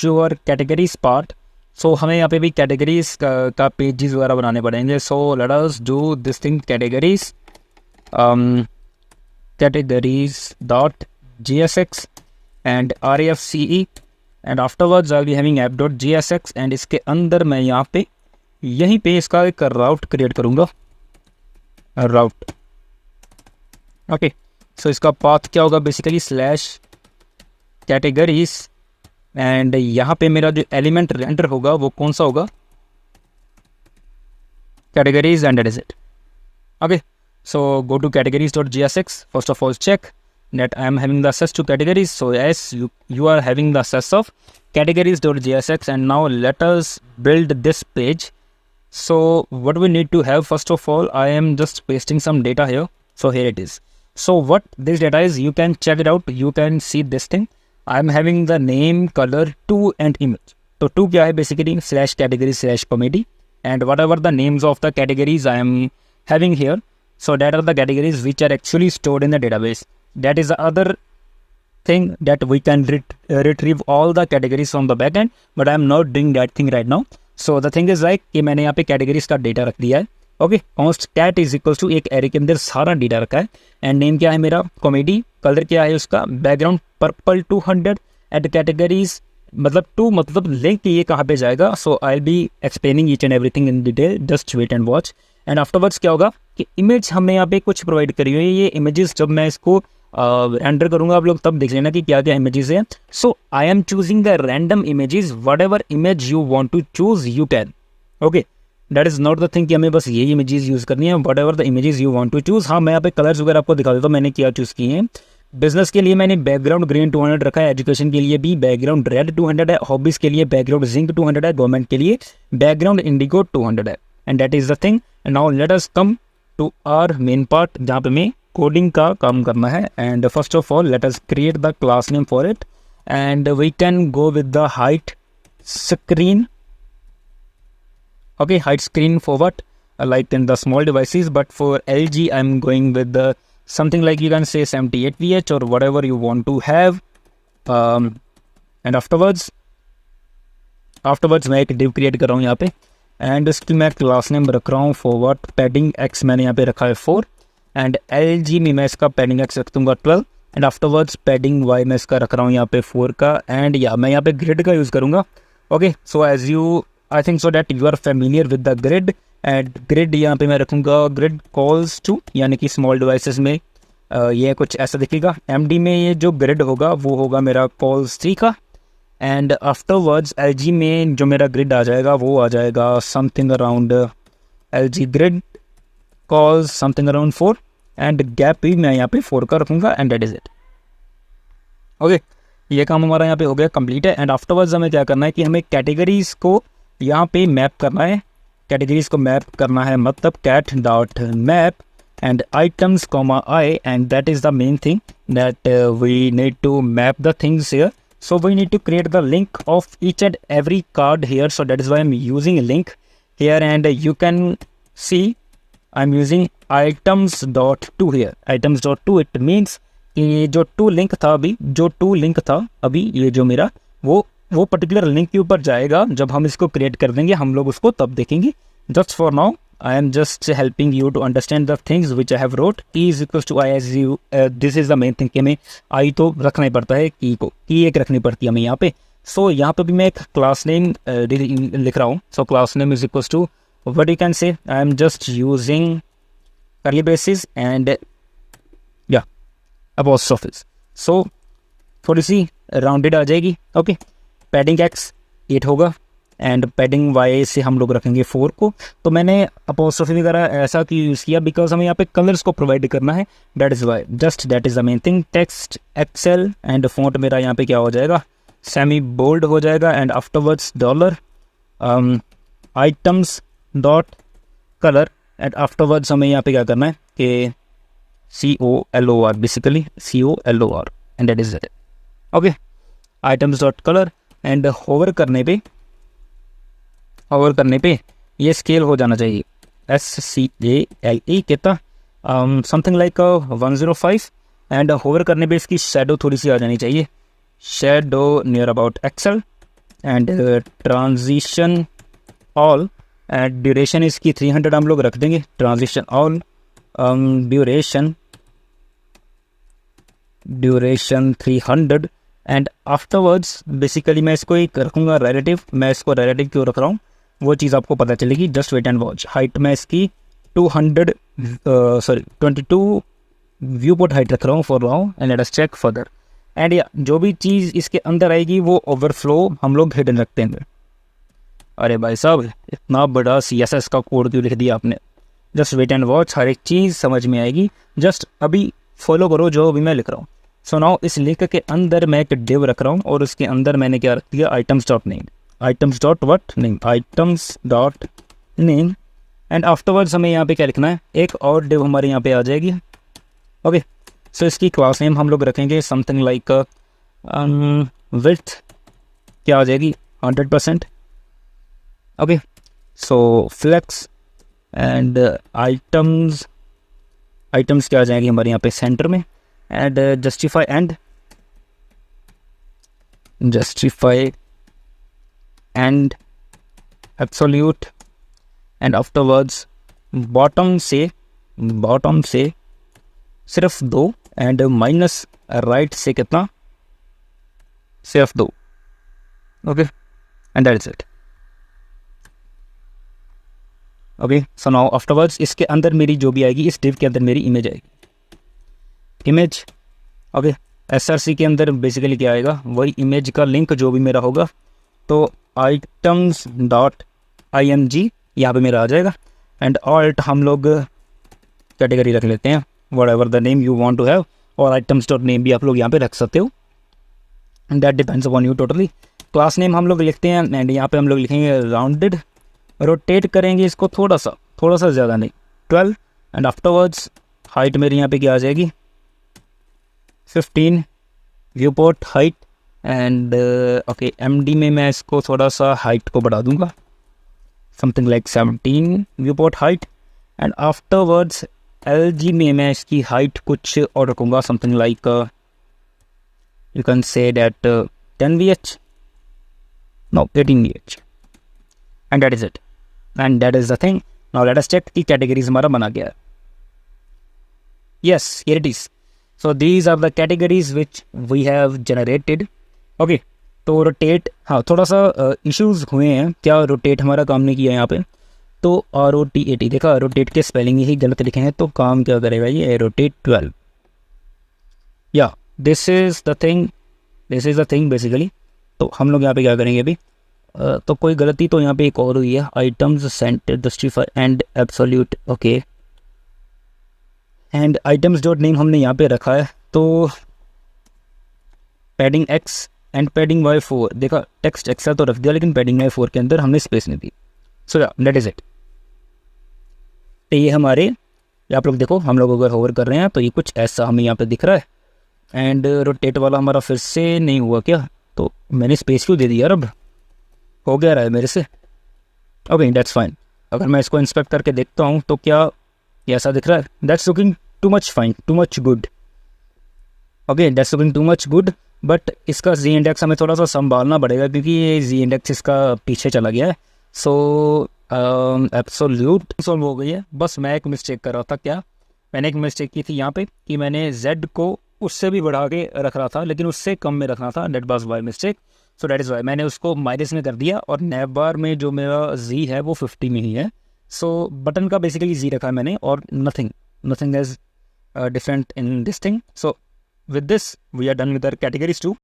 Your categories part, सो हमें यहाँ पे भी कैटेगरीज का पेजेस वगैरह बनाने पड़ेंगे. So let us do this thing categories categories.jsx and refce and afterwards I'll be having app.jsx and इसके अंदर मैं यहाँ पे यहीं पे इसका एक राउट क्रिएट करूँगा. राउट ओके. सो इसका पाथ क्या होगा बेसिकली स्लैश कैटेगरीज एंड यहाँ पे मेरा जो एलिमेंट रेंडर होगा वो कौन सा होगा, categories and that is it. Okay. So go to categories.jsx. First of all, check that I am having the access to categories. So yes, you are having the access of categories.jsx. And now let us build this page. So what we need to have, first of all, I am just pasting some data here. So here it is. So what this data is, you can check it out. You can see this thing. I am having the name, color, to and image. So to क्या है basically slash categories slash comedy and whatever the names of the categories I am having here. So that are the categories which are actually stored in the database. That is the other thing that we can retrieve all the categories from the backend, but I am not doing that thing right now. So the thing is like कि मैंने यहाँ पे categories का data रख दिया है. Okay. const cat is equals to एक array के अंदर सारा डेटा रखा है एंड नेम क्या है मेरा कॉमेडी, कलर क्या है उसका बैकग्राउंड पर्पल 200 एट कैटेगरीज मतलब टू मतलब लिंक ये कहाँ पे जाएगा. So I will be explaining each and everything in detail, just wait and watch. And afterwards क्या होगा कि इमेज हमें यहाँ पे कुछ प्रोवाइड करी हुई है. ये इमेजेस जब मैं इसको रेंडर करूँगा आप लोग तब देख लेना कि क्या क्या इमेजेस हैं. So I am choosing the random images, whatever image you want to choose you can. Okay. That is not the thing कि हमें बस ये इमेजेस यूज़ करनी है, whatever the images you want to choose. हाँ मैं यहाँ पे कलर्स वगैरह आपको दिखा देता हूँ मैंने क्या चूज़ किए हैं. बिजनेस के लिए मैंने बैकग्राउंड ग्रीन 200 रखा है, एजुकेशन के लिए भी बैकग्राउंड रेड 200 है, हॉबीज़ के लिए बैकग्राउंड जिंक 200 है, गवर्नमेंट के लिए बैकग्राउंड इंडिगो 200 है. And that is the thing. And now let us come to our main part जहाँ पे हमें कोडिंग का काम करना है. And first of all let us create the class name for it and we can go with the height screen. Okay, height screen for what? Like in the small devices, but for LG, I'm going with the something like you can say 78VH or whatever you want to have. And afterwards मैं एक div create कर रहा हूँ यहाँ पे and इसकी मैं class name रख रहा हूँ for what? padding x मैंने यहाँ पे रखा है 4 and LG में मैं इसका padding x रख दूँगा 12 and afterwards padding y मैं इसका रख रहा हूँ यहाँ पे 4 का and या मैं यहाँ पे grid का यूज़ करूँगा. Okay, so as you I think so that you are familiar with the grid and grid यहाँ पे मैं रखूँगा grid calls to यानी कि small devices में ये कुछ ऐसा दिखेगा. MD में ये जो grid होगा वो होगा मेरा calls 3 का and afterwards LG में जो मेरा grid आ जाएगा वो आ जाएगा something around LG grid calls something around 4 and gap भी मैं यहाँ पे 4 का रखूँगा and that is it. Okay, ये काम हमारा यहाँ पे हो गया कंप्लीट है. एंड आफ्टरवर्ड्स हमें क्या करना है कि हमें कैटेगरीज को यहाँ पे मैप करना है. कैटेगरीज को मैप करना है मतलब cat dot map and items comma I and that is the main thing that we need to map the things here. So we need to create the link of each and every card here. So that is why I am using link here and you can see I am using items dot to here. Items dot to it means कि ये जो to link था अभी ये जो मेरा वो particular link के ऊपर जाएगा. जब हम इसको क्रिएट कर देंगे हम लोग उसको तब देखेंगे. Just for now I am just helping you to understand the things which I have wrote. Key is equals to I as you. This is the main thing कि हमें आई तो रखना ही पड़ता है, की एक रखनी पड़ती है हमें यहाँ पे. सो यहाँ पे भी मैं एक क्लास नेम लिख रहा हूँ. So class name is equals to what you can say I am just using curly braces and या apostrophes. सो थोड़ी सी राउंडेड आ जाएगी. ओके, पैडिंग एक्स 8 होगा एंड पैडिंग वाई से हम लोग रखेंगे 4 को. तो मैंने अपोस्ट्रोफी वगैरह ऐसा कि यूज़ किया बिकॉज हमें यहाँ पे कलर्स को प्रोवाइड करना है. That is why, just that is the main thing. Text XL and font मेरा यहाँ पे क्या हो जाएगा, सेमी बोल्ड हो जाएगा. And afterwards dollar items dot colour and afterwards हमें यहाँ पे क्या करना है कि COLOR basically COLOR and that is it. Okay, items dot color and hover करने पे ये स्केल हो जाना चाहिए SCALE कितना समथिंग लाइक 105 एंड होवर करने पे इसकी शेडो थोड़ी सी आ जानी चाहिए. Shadow near about XL and transition all, and duration इसकी 300 हम लोग रख देंगे, transition all duration 300। And afterwards basically मैं इसको एक रखूँगा रिलेटिव। मैं इसको रिलेटिव क्यों रख रहा हूँ वो चीज़ आपको पता चलेगी, just wait and watch. Height मैं इसकी 22 व्यू पोर्ट हाइट रख रहा हूँ for now, and let us check further. And या जो भी चीज़ इसके अंदर आएगी वो ओवरफ्लो हम लोग हिडन रखते हैं। अरे भाई साहब इतना बड़ा CSS का कोड क्यों लिख दिया आपने? जस्ट वेट एंड वॉच, हर एक चीज़ समझ में आएगी। जस्ट अभी फॉलो करो जो अभी मैं लिख रहा हूँ। सो नाउ इस लिंक के अंदर मैं एक डिव रख रहा हूँ और उसके अंदर मैंने क्या रख दिया, items dot name, items dot what name, items dot name. And afterwards हमें यहाँ पे क्या लिखना है, एक और डिव हमारे यहाँ पे आ जाएगी। ओके, सो इसकी क्लास नेम हम लोग रखेंगे समथिंग लाइक विड्थ क्या आ जाएगी 100%। Okay, so flex and items क्या आ जाएंगी हमारे यहाँ पे सेंटर में। And justify and absolute, and afterwards bottom से सिर्फ 2, एंड माइनस राइट से कितना, सिर्फ 2। Okay, and that is it. Okay, so now afterwards इसके अंदर मेरी जो भी आएगी, इस डिव के अंदर मेरी इमेज आएगी, इमेज। ओके, SRC के अंदर बेसिकली क्या आएगा, वही इमेज का लिंक जो भी मेरा होगा। तो आइटम्स डॉट IMG यहाँ पे मेरा आ जाएगा। एंड ऑल्ट हम लोग कैटेगरी रख लेते हैं, whatever the name you want to have, और आइटम्स डॉट नेम भी आप लोग यहाँ पे रख सकते हो, that depends upon you totally. Class name हम लोग लिखते हैं, एंड यहाँ पे हम लोग लिखेंगे राउंडेड। रोटेट करेंगे इसको थोड़ा सा ज़्यादा नहीं, 12। एंड आफ्टरवर्ड्स हाइट मेरी यहाँ पे क्या आ जाएगी 15 view port height. And okay, MD में मैं इसको थोड़ा सा हाइट को बढ़ा दूंगा, something like 17 view port height. And afterwards LG में मैं इसकी हाइट कुछ और रखूँगा, something like you can say that 10 VH, no 18 VH, and that is it, and that is the thing. Now let us check कि categories हमारा बना गया है। Yes, here it is. So these are the categories which we have generated. Okay, तो rotate, हाँ थोड़ा सा issues हुए हैं, क्या रोटेट हमारा काम नहीं किया यहाँ पे, तो ROTAT देखा, रोटेट के स्पेलिंग ही गलत लिखे हैं, तो काम क्या करेगा ये, रोटेट 12। या this is the thing basically. तो हम लोग यहाँ पे क्या करेंगे अभी, तो कोई गलती तो यहाँ पे एक और हुई है, items centre justify and absolute. Okay, and items dot name हमने यहाँ पे रखा है, तो padding X and padding Y4, देखा टेक्स्ट एक्सेल तो रख दिया, लेकिन पैडिंग Y4 के अंदर हमने स्पेस नहीं दी। So that is it. तो ये हमारे, आप लोग देखो, हम लोग अगर होवर कर रहे हैं तो ये कुछ ऐसा हमें यहाँ पे दिख रहा है। एंड रोटेट वाला हमारा फिर से नहीं हुआ क्या, तो मैंने स्पेस क्यों दे दिया यार, अब हो गया रहा है मेरे से। Okay, that's fine. अगर मैं इसको इंस्पेक्ट करके देखता हूँ तो क्या ऐसा दिख रहा है, that's looking too much fine, too much good. Okay, that's looking too much good, but इसका Z इंडेक्स हमें थोड़ा सा संभालना पड़ेगा, क्योंकि ये Z इंडेक्स इसका पीछे चला गया है। सो एब्सोल्यूट सॉल्व हो गई है। बस मैं एक मिस्टेक कर रहा था, क्या मैंने एक मिस्टेक की थी यहाँ पे, कि मैंने Z को उससे भी बढ़ा के रख रहा था, लेकिन उससे कम में रखना था, that was my mistake. So that is Y मैंने उसको माइनस में कर दिया, और नैप बार में जो मेरा Z है वो 50 में ही है। सो बटन का बेसिकली Z रखा है मैंने, और nothing is different in this thing. So with this we are done with our categories too.